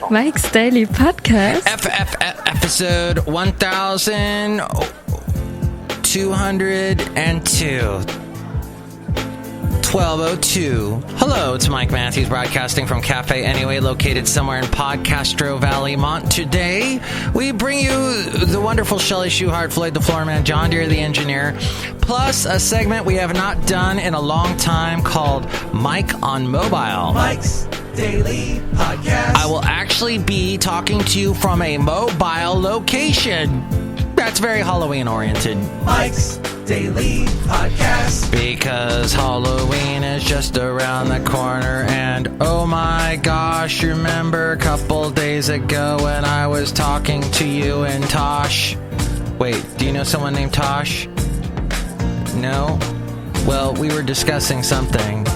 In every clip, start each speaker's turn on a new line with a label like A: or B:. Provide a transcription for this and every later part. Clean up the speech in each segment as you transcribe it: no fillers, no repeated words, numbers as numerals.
A: Mike's Daily Podcast.
B: Episode 1202. 1202. Hello, it's Mike Matthews broadcasting from Cafe Anyway, located somewhere in Podcastro Valley, Mont. Today, we bring you the wonderful Chely Shoehart, Floyd the Floorman, John Deere the Engineer, plus a segment we have not done in a long time called Mike on Mobile.
C: Mike's Daily Podcast.
B: I will actually be talking to you from a mobile location. That's very Halloween-oriented.
C: Mike's Daily Podcast.
B: Because Halloween is just around the corner, and oh my gosh, remember a couple days ago when I was talking to you and Tosh? Wait, do you know someone named Tosh? No? Well, we were discussing something,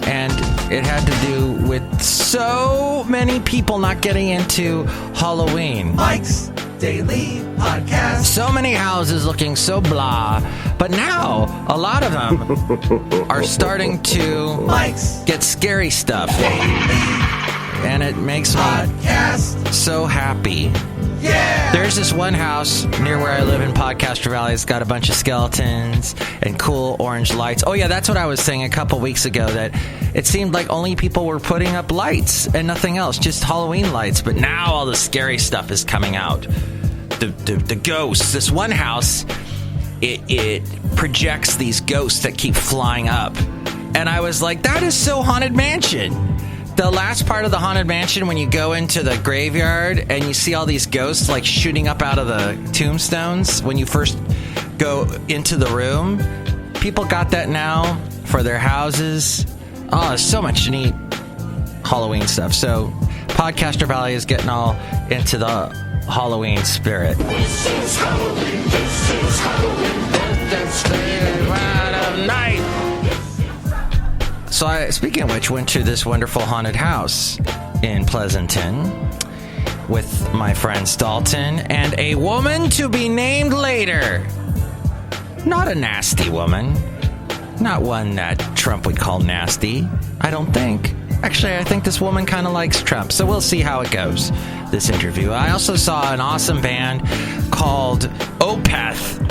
B: and it had to do with so many people not getting into Halloween.
C: Mike's Daily Podcast.
B: So many houses looking so blah, but now a lot of them are starting to
C: Mike's
B: get scary stuff,
C: Daily
B: and it makes me
C: Podcast.
B: so happy.
C: Yeah!
B: There's this one house near where I live in Podcaster Valley. It's got a bunch of skeletons and cool orange lights. Oh yeah, that's what I was saying a couple weeks ago, that it seemed like only people were putting up lights and nothing else, just Halloween lights. But now all the scary stuff is coming out. The ghosts. This one house, it projects these ghosts that keep flying up. And I was like, that is so Haunted Mansion. The last part of the Haunted Mansion, when you go into the graveyard and you see all these ghosts like shooting up out of the tombstones when you first go into the room, people got that now for their houses. Oh, there's so much neat Halloween stuff. So Podcaster Valley is getting all into the Halloween spirit.
D: This is Halloween, this is Halloween.
B: That's the ride of night. So I, speaking of which, went to this wonderful haunted house in Pleasanton with my friends Dalton and a woman to be named later. Not a nasty woman. Not one that Trump would call nasty, I don't think. Actually, I think this woman kind of likes Trump, so we'll see how it goes, this interview. I also saw an awesome band called Opeth.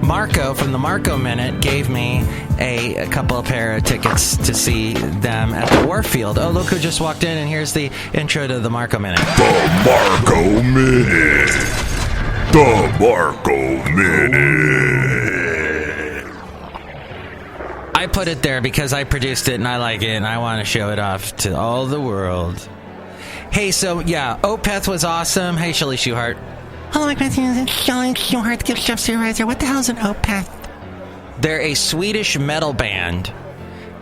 B: Marco from the Marco Minute gave me a couple of pair of tickets to see them at the Warfield. Oh, look who just walked in, and here's the intro to the Marco Minute.
D: The Marco Minute. The Marco Minute.
B: I put it there because I produced it and I like it and I want to show it off to all the world. Hey, so yeah, Opeth was awesome. Hey, Chely Shoehart.
E: Hello, Mike Matthews. It's Chely Shoehart, the gift shop supervisor. What the hell is an Opeth?
B: They're a Swedish metal band,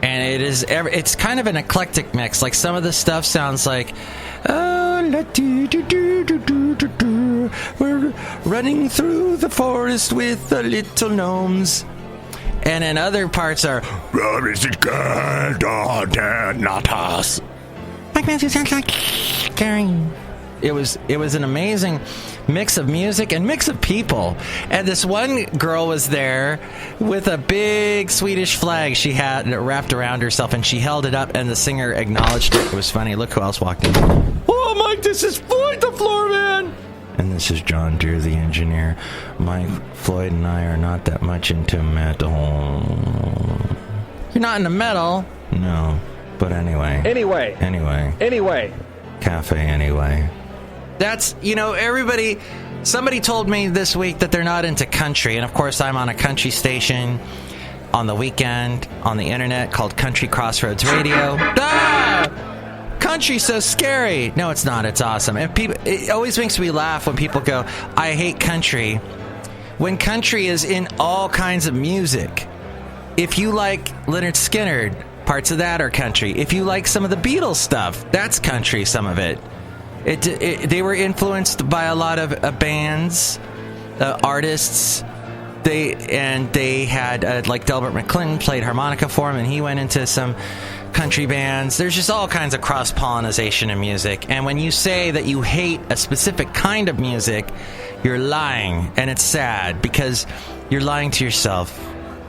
B: and it's kind of an eclectic mix. Like, some of the stuff sounds like, we're running through the forest with the little gnomes. And then other parts are,
D: not us.
E: Mike Matthews sounds like scary.
B: It was an amazing mix of music and mix of people. And this one girl was there with a big Swedish flag she had wrapped around herself, and she held it up, and the singer acknowledged it. It was funny. Look who else walked in. Oh, Mike, this is Floyd the Floorman. And this is John Deere the Engineer. Mike, Floyd and I are not that much into metal. You're not into metal? No. But anyway. Anyway. Cafe anyway. That's, somebody told me this week that they're not into country. And of course, I'm on a country station on the weekend on the internet called Country Crossroads Radio. Country's so scary. No, it's not. It's awesome. And it always makes me laugh when people go, I hate country. When country is in all kinds of music. If you like Lynyrd Skynyrd, parts of that are country. If you like some of the Beatles stuff, that's country, some of it. They were influenced by a lot of bands, artists. They had like Delbert McClinton played harmonica for him, and he went into some country bands. There's just all kinds of cross-pollination in music. And when you say that you hate a specific kind of music, you're lying. And it's sad because you're lying to yourself.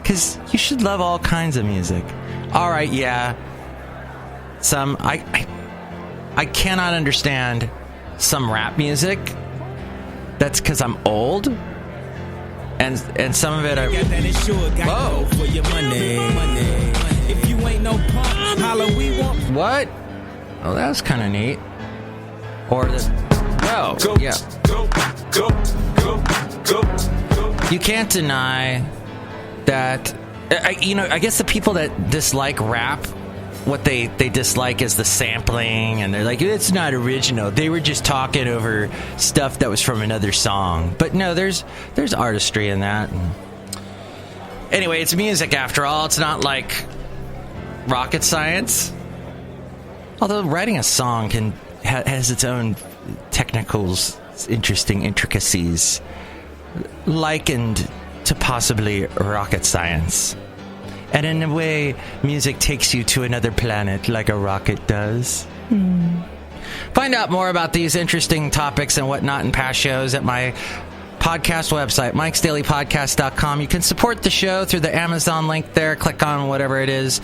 B: Because you should love all kinds of music. All right, yeah. I cannot understand some rap music. That's because I'm old. And some of it I... Whoa. What? Oh, that was kind of neat. Or this... Oh, yeah. You can't deny that... I guess the people that dislike rap, what they dislike is the sampling, and they're like, it's not original. They were just talking over stuff that was from another song. But no, there's artistry in that. Anyway, it's music after all. It's not like rocket science. Although writing a song has its own technicals, interesting intricacies, likened to possibly rocket science. And in a way, music takes you to another planet like a rocket does. Find out more about these interesting topics and whatnot in past shows at my podcast website, MIKEs-DAILY-PODCAST.com. You can support the show through the Amazon link there. Click on whatever it is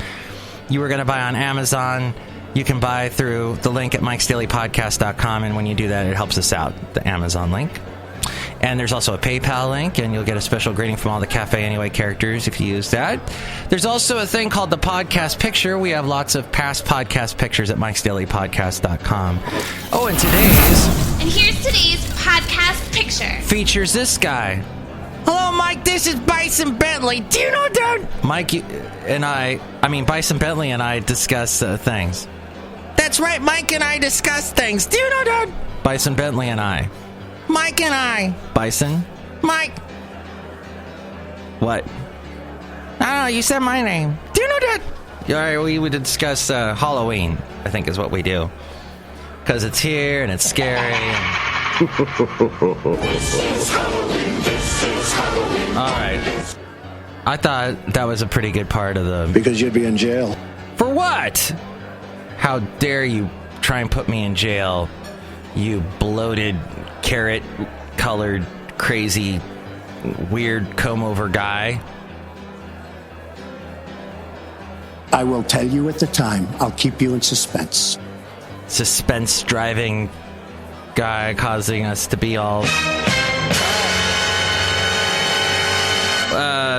B: you were going to buy on Amazon. You can buy through the link at MIKEs-DAILY-PODCAST.com, and when you do that, it helps us out, the Amazon link. And there's also a PayPal link, and you'll get a special greeting from all the Cafe Anyway characters if you use that. There's also a thing called the podcast picture. We have lots of past podcast pictures at MIKEs-DAILY-PODCAST.com. Oh, and
F: here's today's podcast picture.
B: Features this guy.
E: Hello, Mike. This is Bison Bentley. Do you know that?
B: Mike and Bison Bentley and I discuss things.
E: That's right. Mike and I discuss things. Do you know that?
B: Bison Bentley and I.
E: Mike and I.
B: Bison?
E: Mike.
B: What?
E: I don't know. You said my name. Do you know that?
B: All right, we would discuss Halloween, I think is what we do. Because it's here and it's scary. And... All right. I thought that was a pretty good part of the...
G: Because you'd be in jail.
B: For what? How dare you try and put me in jail, you bloated, carrot-colored, crazy, weird comb-over guy.
G: I will tell you at the time. I'll keep you in suspense.
B: Suspense-driving guy causing us to be all...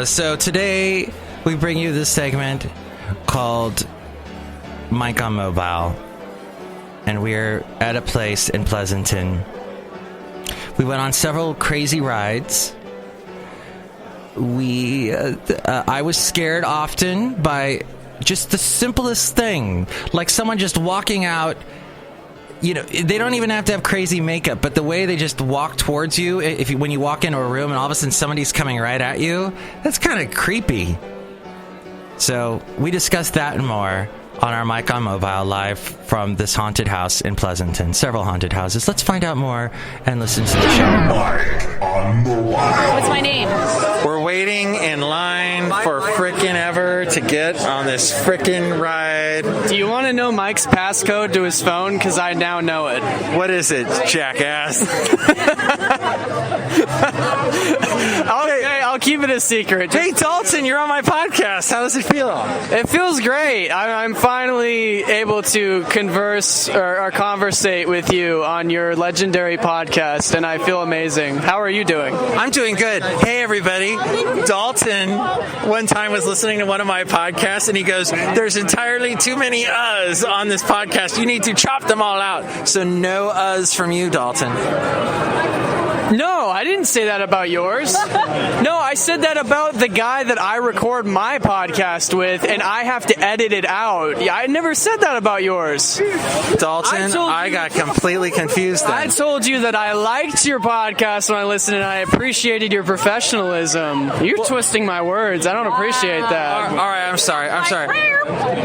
B: So today, we bring you this segment called Mike on Mobile. And we're at a place in Pleasanton. We went on several crazy rides. I was scared often by just the simplest thing. Like someone just walking out. You know, they don't even have to have crazy makeup, but the way they just walk towards you, when you walk into a room and all of a sudden somebody's coming right at you, that's kind of creepy. So we discussed that and more on our Mike on Mobile live from this haunted house in Pleasanton. Several haunted houses. Let's find out more and listen to the show.
D: Mike on Mobile.
H: What's my name?
B: We're waiting in line for frickin' ever to get on this frickin' ride.
I: Do you want to know Mike's passcode to his phone? Because I now know it.
B: What is it, jackass?
I: I'll keep it a secret.
B: Hey, Dalton, you're on my podcast. How does it feel?
I: It feels great. I'm finally able to converse or conversate with you on your legendary podcast, and I feel amazing. How are you doing?
B: I'm doing good. Hey, everybody. Dalton one time was listening to one of my podcasts, and he goes, there's entirely too many uhs on this podcast. You need to chop them all out. So no uhs from you, Dalton.
I: No, I didn't say that about yours. No, I said that about the guy that I record my podcast with, and I have to edit it out. I never said that about yours.
B: Dalton, I got completely confused then.
I: I told you that I liked your podcast when I listened, and I appreciated your professionalism. You're twisting my words. I don't appreciate that.
B: All right, I'm sorry.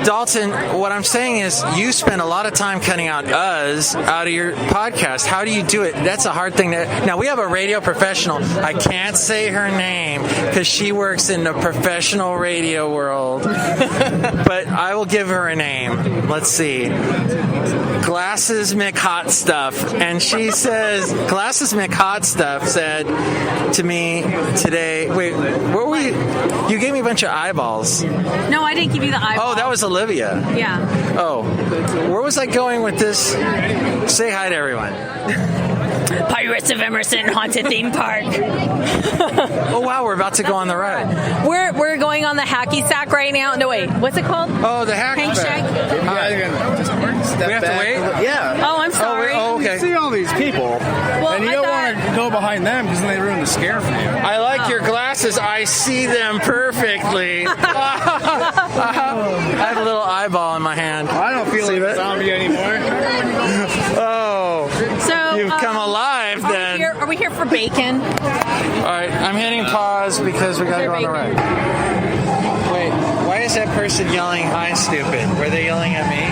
B: Dalton, what I'm saying is you spend a lot of time cutting out uhs out of your podcast. How do you do it? That's a hard thing. Now, we have have a radio professional. I can't say her name because she works in the professional radio world. But I will give her a name. Let's see. Glasses McHotstuff. And she says, Glasses McHotstuff said to me today, wait, what were you? You gave me a bunch of eyeballs.
H: No, I didn't give you the eyeball.
B: Oh, that was Olivia.
H: Yeah.
B: Oh, where was I going with this? Say hi to everyone.
H: Pirates of Emerson Haunted Theme Park.
B: Oh, wow, we're about to go on the ride.
H: We're going on the hacky sack right now. No, wait, what's it called?
B: Oh, the hacky
H: Hank
B: sack.
J: We have
B: to wait?
J: Yeah.
H: Oh, I'm sorry.
B: Oh, okay.
J: You see all these people, and you
H: I
J: don't want to go behind them because then they ruin the scare for you.
B: I like your glasses. I see them perfectly. I have a little eyeball in my hand.
J: I don't feel like a zombie anymore.
B: Oh.
H: So
B: You've come alive then.
H: Are we here for bacon?
B: All right, I'm hitting pause because we got to go on the ride. Wait, why is that person yelling, "Hi, stupid"? Were they yelling at me?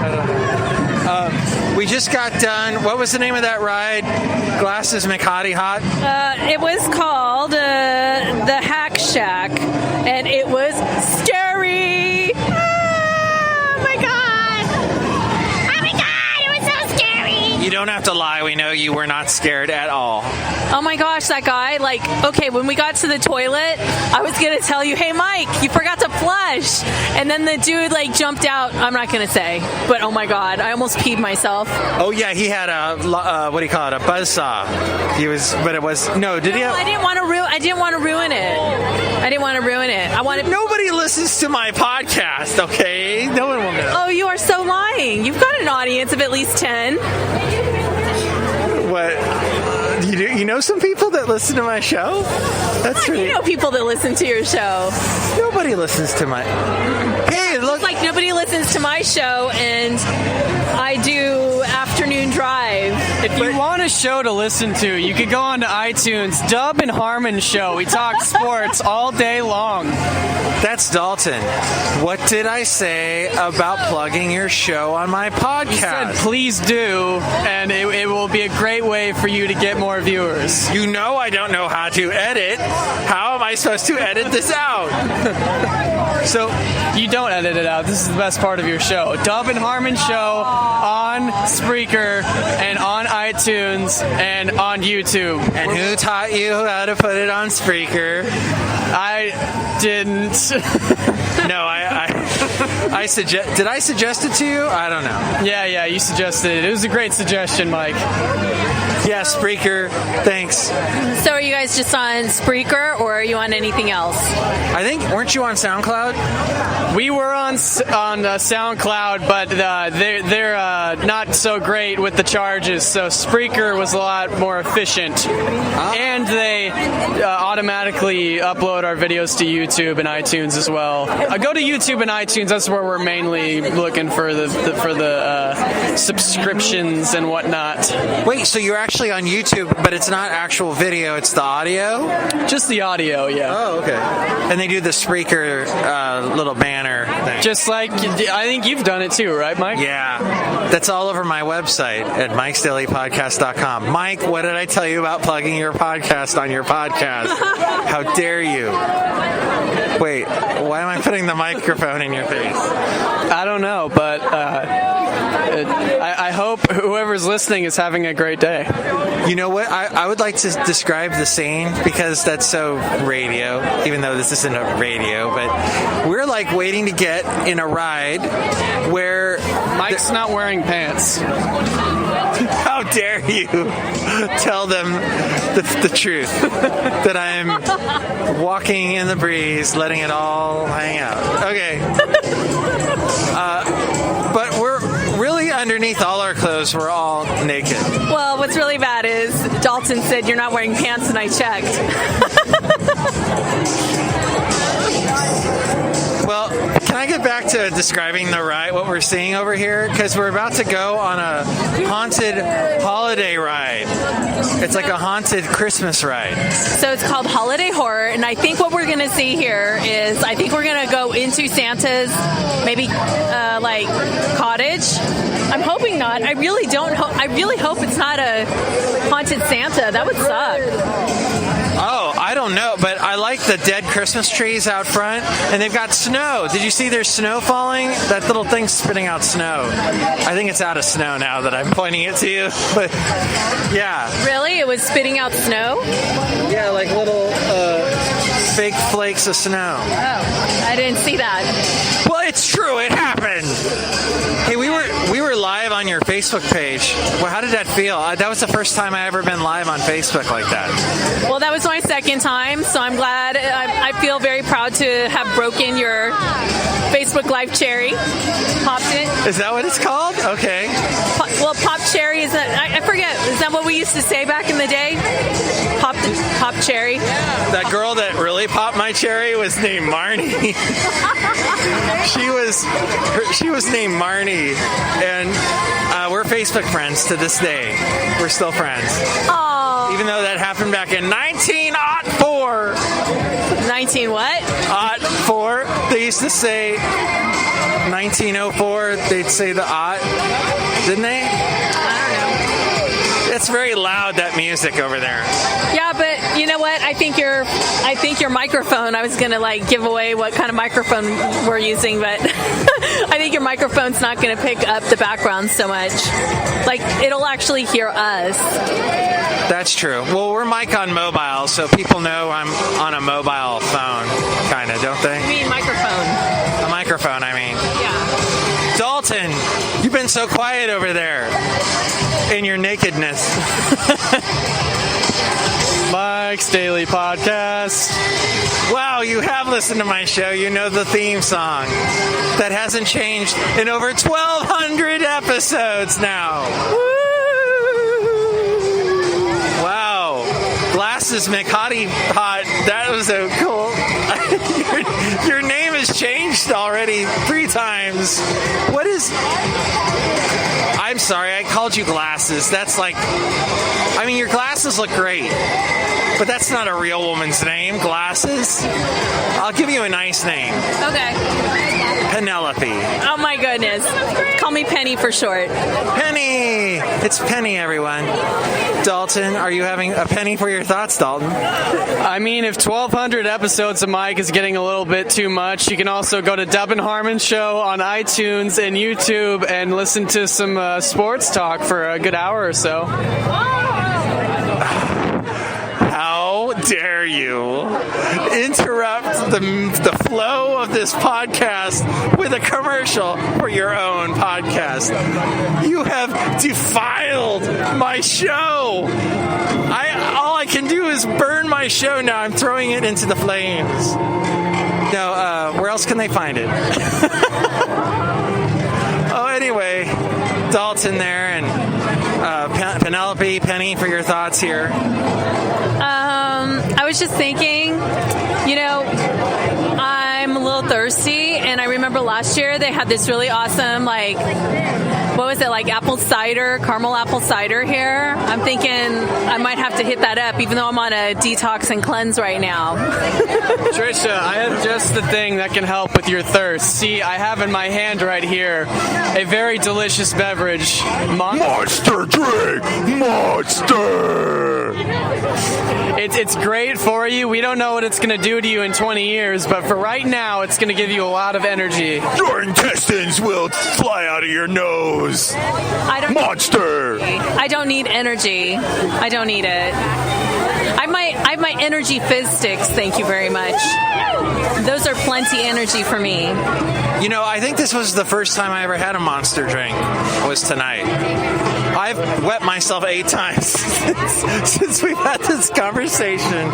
B: I don't know. We just got done. What was the name of that ride? Glasses McHotty Hot?
H: It was called the Hack Shack, and it was scary.
F: Oh my god! Oh my god! It was so scary!
B: You don't have to lie. We know you were not scared at all.
H: Oh my gosh, that guy, okay, when we got to the toilet, I was going to tell you, hey, Mike, you forgot to flush. And then the dude, jumped out. I'm not going to say, but oh my God, I almost peed myself.
B: Oh, yeah, he had a, what do you call it, a buzzsaw. Did he have...
H: I didn't want to ruin it.
B: Nobody listens to my podcast, okay? No one will know.
H: Oh, you are so lying. You've got an audience of at least 10.
B: What? You know some people that listen to my show? That's true.
H: You know people that listen to your show.
B: Nobody listens to my... Hey, look...
H: It's like nobody listens to my show, and I do afternoon drive.
I: If you want a show to listen to, you could go on to iTunes, Dub and Harmon Show. We talk sports all day long.
B: That's Dalton. What did I say about plugging your show on my podcast?
I: You said please do, and it will be a great way for you to get more viewers.
B: You know I don't know how to edit. How am I supposed to edit this out?
I: So you don't edit it out. This is the best part of your show. Dub and Harmon Show on Spreaker and on iTunes and on YouTube.
B: And who taught you how to put it on Spreaker?
I: I didn't.
B: No, I suggest. Did I suggest it to you? I don't know.
I: Yeah, you suggested it. It was a great suggestion, Mike.
B: Yeah, Spreaker. Thanks.
H: So are you guys just on Spreaker, or are you on anything else?
B: I think, weren't you on SoundCloud?
I: We were on SoundCloud, but they're not so great with the charges, so Spreaker was a lot more efficient. And they automatically upload our videos to YouTube and iTunes as well. Go to YouTube and iTunes. That's where we're mainly looking for the subscriptions and whatnot.
B: Wait, so you're actually on YouTube, but it's not actual video, it's the audio?
I: Just the audio, yeah.
B: Oh, okay. And they do the Spreaker little banner thing.
I: Just like, I think you've done it too, right, Mike?
B: Yeah. That's all over my website at MIKEs-DAILY-PODCAST.com. Mike, what did I tell you about plugging your podcast on your podcast? How dare you? Wait, why am I putting the microphone in your face?
I: I don't know, but I hope whoever's listening is having a great day.
B: You know what? I would like to describe the scene because that's so radio, even though this isn't a radio, but we're waiting to get in a ride where
I: Mike's not wearing pants.
B: How dare you tell them the truth that I'm walking in the breeze, letting it all hang out. Okay. But we're really underneath all our clothes. We're all naked.
H: Well, what's really bad is Dalton said you're not wearing pants, and I checked.
B: Well, can I get back back to describing the ride, what we're seeing over here? Because we're about to go on a haunted holiday ride. It's like a haunted Christmas ride.
H: So it's called Holiday Horror, and I think what we're going to see here is I think we're going to go into Santa's maybe like cottage. I'm hoping not. I really don't. I really hope it's not a haunted Santa. That would suck.
B: Oh, I don't know, but I like the dead Christmas trees out front, and they've got snow. Did you see there's snow falling? That little thing's spitting out snow. I think it's out of snow now that I'm pointing it to you, but yeah.
H: Really? It was spitting out snow?
B: Yeah, like little fake flakes of snow.
H: Oh, I didn't see that.
B: Well, it's true. It happened. Hey, we were live on your Facebook page. Well, how did that feel? That was the first time I ever been live on Facebook like that.
H: Well, that was my second time, so I'm glad. I feel very proud to have broken your Facebook Live cherry. Popped it.
B: Is that what it's called? Okay.
H: Well, pop cherry is that? I forget. Is that what we used to say back in the day? Pop cherry.
B: That girl that really popped my cherry was named Marnie. She was named Marnie, and we're Facebook friends to this day. We're still friends.
H: Aww.
B: Even though that happened back in 1904.
H: 19 what?
B: 04. They used to say 1904. They'd say the didn't they?
H: I don't know.
B: It's very loud, that music over there.
H: Yeah, but you know what? I think your microphone. I was gonna like give away what kind of microphone we're using, but I think your microphone's not gonna pick up the background so much. Like it'll actually hear us.
B: That's true. Well, we're mic on mobile, so people know I'm on a mobile phone, kind of, don't they?
H: You mean microphone?
B: A microphone, I mean.
H: Yeah.
B: Dalton, you've been so quiet over there in your nakedness.
I: Mike's Daily Podcast.
B: Wow, you have listened to my show. You know the theme song. That hasn't changed in over 1,200 episodes now. Wow. Glasses McHottie Hot. That was so cool. Your name has changed already 3 times. What is... I'm sorry, I called you Glasses. That's like... I mean, your glasses look great. But that's not a real woman's name, Glasses. I'll give you a nice name.
H: Okay.
B: Penelope.
H: Oh my goodness. Call me Penny for short.
B: Penny! It's Penny, everyone. Dalton, are you having a penny for your thoughts, Dalton?
I: I mean, if 1,200 episodes of Mike is getting a little bit too much, you can also go to Dub and Harmon Show on iTunes and YouTube and listen to some sports talk for a good hour or so.
B: How dare you interrupt the flow of this podcast with a commercial for your own podcast? You have defiled my show. All I can do is burn my show now. I'm throwing it into the flames. No, where else can they find it? Oh, anyway, Dalton there and Penelope, Penny, for your thoughts here.
H: I was just thinking, you know, I'm a little thirsty, and I remember last year they had this really awesome, like, what was it, like apple cider, caramel apple cider here. I'm thinking I might have to hit that up, even though I'm on a detox and cleanse right now.
I: Trisha, I have just the thing that can help with your thirst. See, I have in my hand right here a very delicious beverage.
D: Monster drink! Monster!
I: It's great for you. We don't know what it's going to do to you in 20 years, but for right now, it's going to give you a lot of energy.
D: Your intestines will fly out of your nose. Monster!
H: I don't need energy. I don't need it. I have my energy fizz sticks, thank you very much. Those are plenty energy for me.
B: You know, I think this was the first time I ever had a Monster drink, was tonight. I've wet myself 8 times since we've had this conversation.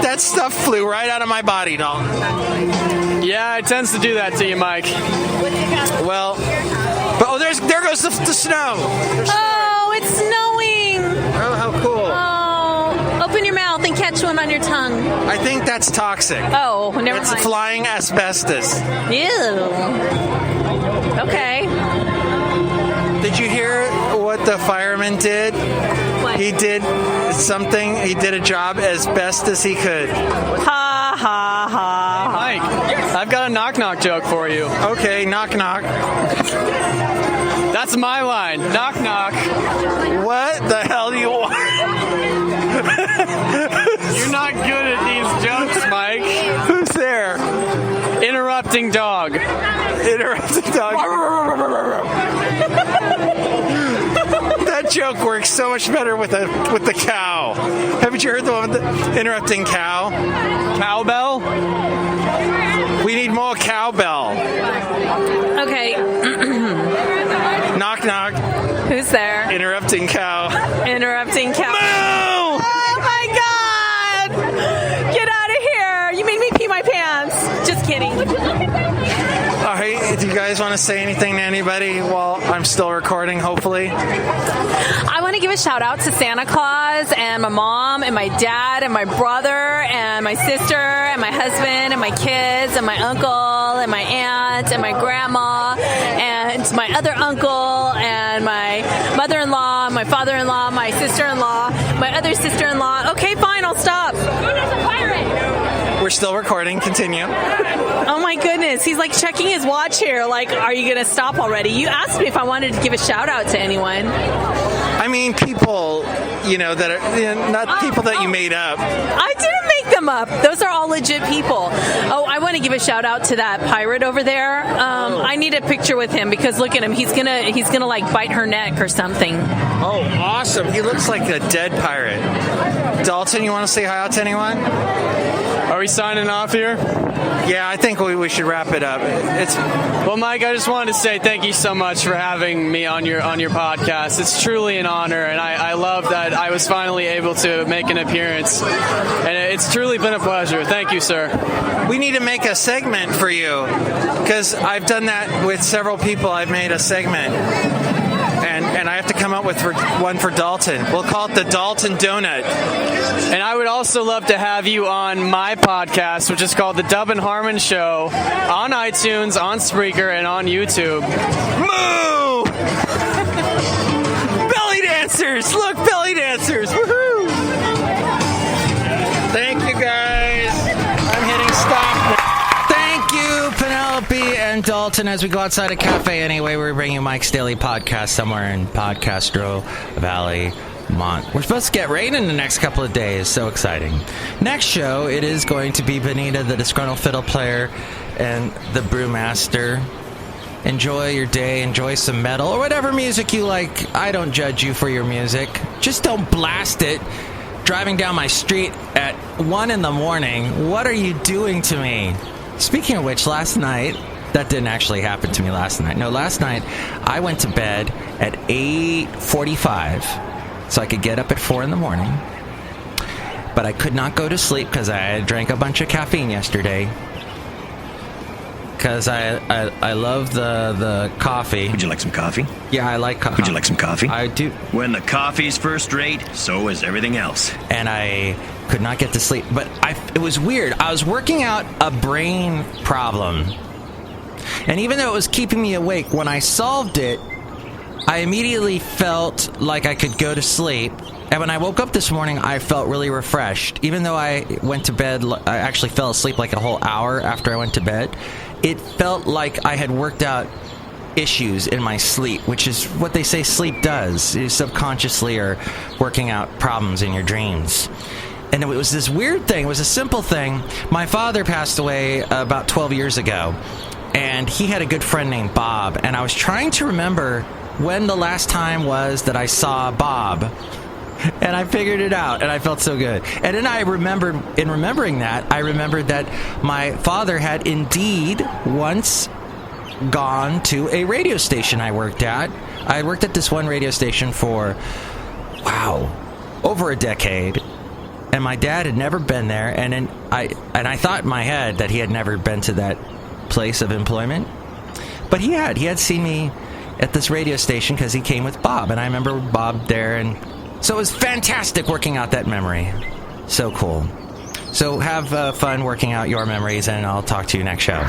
B: That stuff flew right out of my body, Dalton.
I: Yeah, it tends to do that to you, Mike.
B: Well, but there goes the snow.
H: Oh, it's snowing.
B: Oh, how cool.
H: Oh, open your mouth and catch Which one on your tongue?
B: I think that's toxic.
H: Oh, never
B: It's
H: mind.
B: flying asbestos.
H: Ew. Okay.
B: Did you hear what the fireman did?
H: What?
B: He did something. He did a job as best as he could.
H: Ha ha ha.
I: Mike, I've got a knock-knock joke for you.
B: Okay, knock knock.
I: That's my line. Knock knock.
B: What the hell do you want?
I: You're not good at these jokes, Mike.
B: Who's there?
I: Interrupting dog.
B: Interrupting dog. That joke works so much better with the cow. Haven't you heard the one with the interrupting cow?
I: Cowbell?
B: We need more cowbell.
H: Okay.
B: Knock knock.
H: Who's there?
B: Interrupting cow.
H: Interrupting cow.
B: Moo!
H: Oh my God! Get out of here! You made me pee my pants. Just kidding.
B: All right, do you guys want to say anything to anybody while I'm still recording, hopefully?
H: I want to give a shout out to Santa Claus and my mom and my dad and my brother and my sister and my husband and my kids and my uncle and my aunt and my grandma and my other uncle and my mother-in-law, my father-in-law, my sister-in-law, my other sister-in-law. Okay, fine, I'll stop.
B: We're still recording. Continue.
H: Oh my goodness, he's like checking his watch here. Like, are you going to stop already? You asked me if I wanted to give a shout out to anyone.
B: I mean, people, that are not people that you made up.
H: I didn't make them up. Those are all legit people. Oh, I want to give a shout out to that pirate over there. I need a picture with him because look at him. He's gonna like bite her neck or something.
B: Oh, awesome. He looks like a dead pirate. Dalton, you want to say hi out to anyone?
I: Are we signing off here?
B: Yeah, I think we should wrap it up.
I: Well, Mike, I just wanted to say thank you so much for having me on your podcast. It's truly an honor, and I love that I was finally able to make an appearance. And it's truly been a pleasure. Thank you, sir.
B: We need to make a segment for you, because I've done that with several people. I've made a segment. And I have to come up with one for Dalton. We'll call it the Dalton Donut.
I: And I would also love to have you on my podcast, which is called The Dub and Harmon Show, on iTunes, on Spreaker, and on YouTube.
B: Moo! Belly dancers! Look, belly dancers! Woohoo! Thank you, guys. I'm hitting stop now. Thank you, Penelope and Dalton. As we go outside a cafe anyway, we're bringing you Mike's Daily Podcast somewhere in Podcastro Valley, We're supposed to get rain in the next couple of days. So exciting. Next show, it is going to be Benita, the Disgruntled Fiddle Player, and the Brewmaster. Enjoy your day. Enjoy some metal or whatever music you like. I don't judge you for your music. Just don't blast it driving down my street at 1 in the morning. What are you doing to me? Speaking of which, last night, that didn't actually happen to me last night. No, last night, I went to bed at 8:45 so I could get up at 4 in the morning. But I could not go to sleep because I had drank a bunch of caffeine yesterday. Because I love the coffee.
K: Would you like some coffee?
B: Yeah, I like coffee.
K: Would you like some coffee?
B: I do.
K: When the coffee's first rate, so is everything else.
B: And I could not get to sleep. But it was weird. I was working out a brain problem. And even though it was keeping me awake, when I solved it, I immediately felt like I could go to sleep. And when I woke up this morning, I felt really refreshed. Even though I went to bed, I actually fell asleep like a whole hour after I went to bed. It felt like I had worked out issues in my sleep, which is what they say sleep does. You subconsciously are working out problems in your dreams. And it was this weird thing. It was a simple thing. My father passed away about 12 years ago, and he had a good friend named Bob. And I was trying to remember when the last time was that I saw Bob. And I figured it out, and I felt so good. And then I remembered, in remembering that, I remembered that my father had indeed once gone to a radio station I worked at. I worked at this one radio station for, over a decade. And my dad had never been there, and I thought in my head that he had never been to that place of employment. But he had seen me at this radio station because he came with Bob, and I remember Bob there, and so it was fantastic working out that memory. So cool. So have fun working out your memories, and I'll talk to you next show.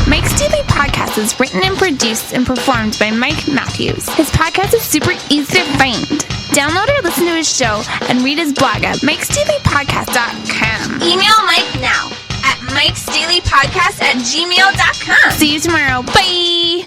L: Mike's Daily Podcast is written and produced and performed by Mike Matthews. His podcast is super easy to find. Download or listen to his show and read his blog at MIKEs-DAILY-PODCAST.com. Email Mike now at MIKEs-DAILY-PODCAST@gmail.com. See you tomorrow. Bye!